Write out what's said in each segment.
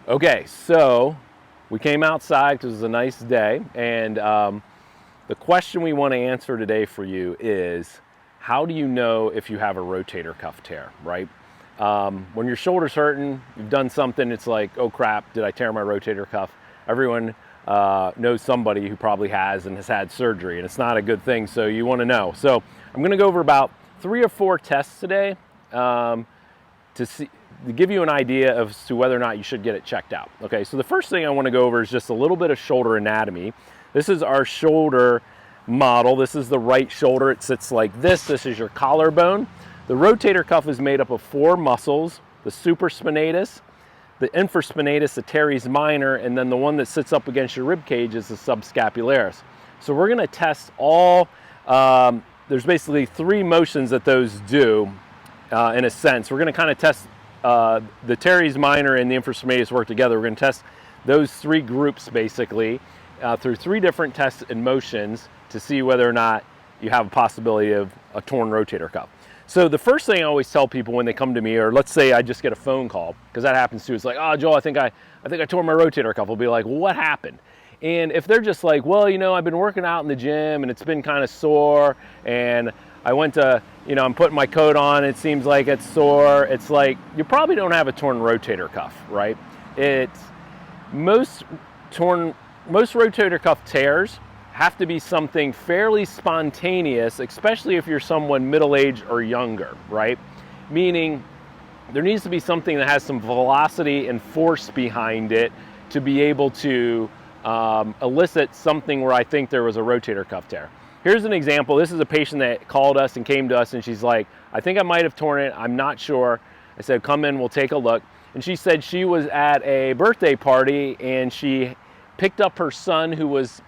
Okay, so we came outside because it was a nice day, and the question we want to answer today for you is, how do you know if you have a rotator cuff tear, right? When your shoulder's hurting, you've done something, it's like, oh crap, did I tear my rotator cuff? Everyone knows somebody who probably has and has had surgery, and it's not a good thing, so you want to know. So I'm going to go over about 3 or 4 tests today to give you an idea as to whether or not you should get it checked out. Okay, so the first thing I want to go over is just a little bit of shoulder anatomy. This is our shoulder model. This is the right shoulder. It sits like this. This is your collarbone. The rotator cuff is made up of 4 muscles: the supraspinatus, the infraspinatus, the teres minor, and then the one that sits up against your rib cage is the subscapularis. So we're going to test all, there's basically 3 motions that those do in a sense. We're going to kind of test the teres minor and the infraspinatus work together. We're going to test those 3 groups basically through 3 different tests and motions to see whether or not you have a possibility of a torn rotator cuff. So the first thing I always tell people when they come to me, or let's say I just get a phone call, because that happens too. It's like, oh, Joel, I think I tore my rotator cuff. I'll be like, well, what happened? And if they're just like, well, you know, I've been working out in the gym and it's been kind of sore, and I went to, you know, I'm putting my coat on, it seems like it's sore. It's like, you probably don't have a torn rotator cuff, right? Most rotator cuff tears have to be something fairly spontaneous, especially if you're someone middle-aged or younger, right? Meaning there needs to be something that has some velocity and force behind it to be able to elicit something where I think there was a rotator cuff tear. Here's an example. This is a patient that called us and came to us, and she's like, I think I might have torn it. I'm not sure. I said, come in, we'll take a look. And she said she was at a birthday party and she picked up her son, who was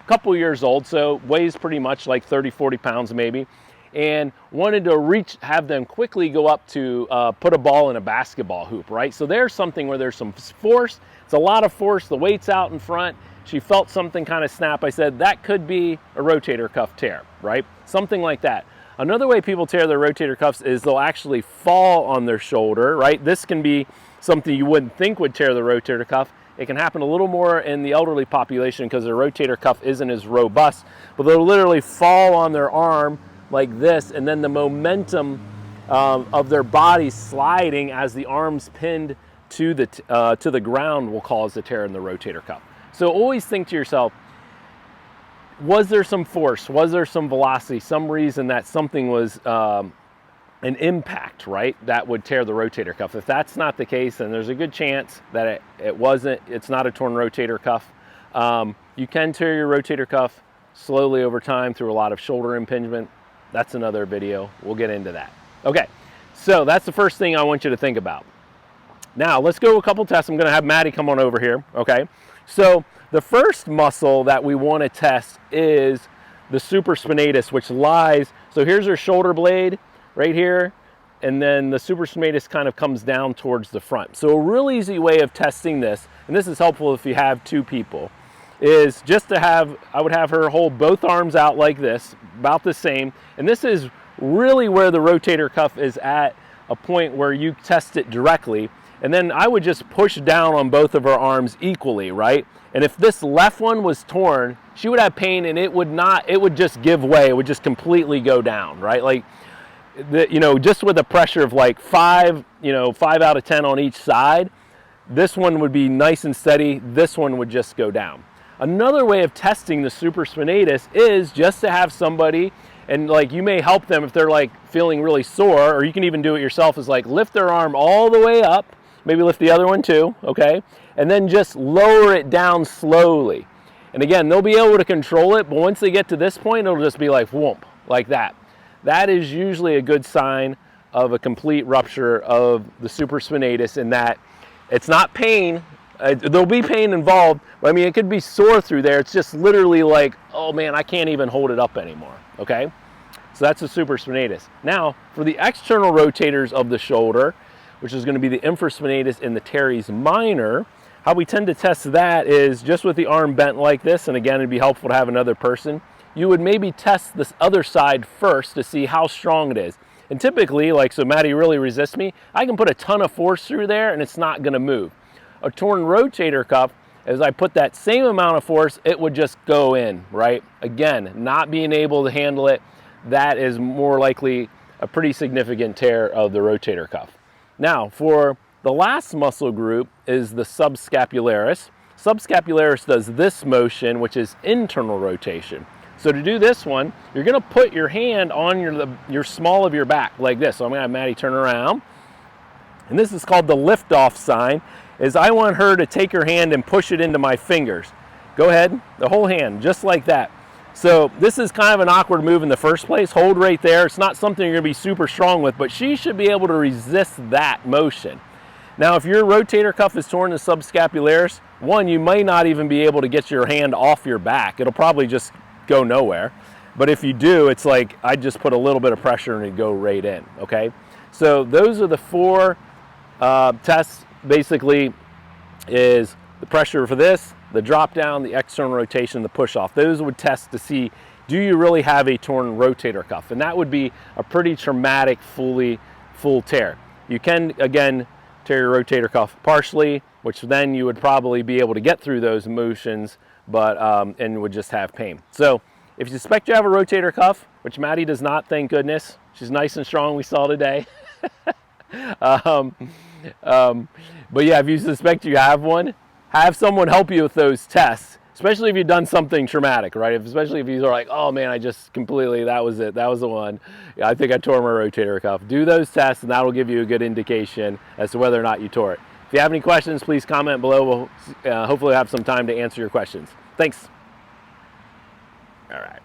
couple years old, so weighs pretty much like 30-40 pounds maybe, and wanted to have them quickly go up to put a ball in a basketball hoop, right? So there's something where there's some force. It's a lot of force. The weight's out in front. She felt something kind of snap. I said that could be a rotator cuff tear, right? Something like that. Another way people tear their rotator cuffs is they'll actually fall on their shoulder, right? This can be something you wouldn't think would tear the rotator cuff. It can happen a little more in the elderly population because their rotator cuff isn't as robust, but they'll literally fall on their arm like this, and then the momentum of their body sliding as the arm's pinned to the ground will cause a tear in the rotator cuff. So always think to yourself, was there some force? Was there some velocity? Some reason that something was an impact, right, that would tear the rotator cuff. If that's not the case, then there's a good chance that it's not a torn rotator cuff. You can tear your rotator cuff slowly over time through a lot of shoulder impingement. That's another video. We'll get into that. Okay, so that's the first thing I want you to think about. Now, let's go a couple tests. I'm going to have Maddie come on over here, okay? So the first muscle that we want to test is the supraspinatus, which lies, so here's her shoulder blade, right here, and then the supraspinatus kind of comes down towards the front. So a real easy way of testing this, and this is helpful if you have 2 people, is just to I would have her hold both arms out like this, about the same, and this is really where the rotator cuff is at a point where you test it directly, and then I would just push down on both of her arms equally, right? And if this left one was torn, she would have pain, and it would just give way, it would just completely go down, right? Like, just with a pressure of like 5 out of 10 on each side, this one would be nice and steady. This one would just go down. Another way of testing the supraspinatus is just to have somebody, and like you may help them if they're like feeling really sore, or you can even do it yourself, is like lift their arm all the way up, maybe lift the other one too, okay? And then just lower it down slowly. And again, they'll be able to control it, but once they get to this point, it'll just be like whoomp, like that. That is usually a good sign of a complete rupture of the supraspinatus, in that it's not pain. There'll be pain involved, but I mean, it could be sore through there. It's just literally like, oh man, I can't even hold it up anymore, okay? So that's the supraspinatus. Now, for the external rotators of the shoulder, which is going to be the infraspinatus and the teres minor, how we tend to test that is just with the arm bent like this, and again, it'd be helpful to have another person. You would maybe test this other side first to see how strong it is. And typically, like, so Maddie really resists me, I can put a ton of force through there and it's not gonna move. A torn rotator cuff, as I put that same amount of force, it would just go in, right? Again, not being able to handle it, that is more likely a pretty significant tear of the rotator cuff. Now, for the last muscle group is the subscapularis. Subscapularis does this motion, which is internal rotation. So to do this one, you're gonna put your hand on your small of your back like this. So I'm gonna have Maddie turn around. And this is called the lift-off sign, is I want her to take her hand and push it into my fingers. Go ahead, the whole hand, just like that. So this is kind of an awkward move in the first place. Hold right there. It's not something you're gonna be super strong with, but she should be able to resist that motion. Now, if your rotator cuff is torn in the subscapularis, one, you may not even be able to get your hand off your back. It'll probably just go nowhere. But if you do, it's like I just put a little bit of pressure and it go right in, okay? So those are the 4 tests, basically, is the pressure for this, the drop down, the external rotation, the push off. Those would test to see, do you really have a torn rotator cuff? And that would be a pretty traumatic full tear. You can, again, tear your rotator cuff partially, which then you would probably be able to get through those motions, but and would just have pain. So if you suspect you have a rotator cuff, which Maddie does not, thank goodness, she's nice and strong, we saw today. But yeah, if you suspect you have one, have someone help you with those tests, especially if you've done something traumatic, right? Especially if you're like, oh man, I just completely, that was it, that was the one. I think I tore my rotator cuff. Do those tests and that'll give you a good indication as to whether or not you tore it. If you have any questions, please comment below. We'll hopefully have some time to answer your questions. Thanks. All right.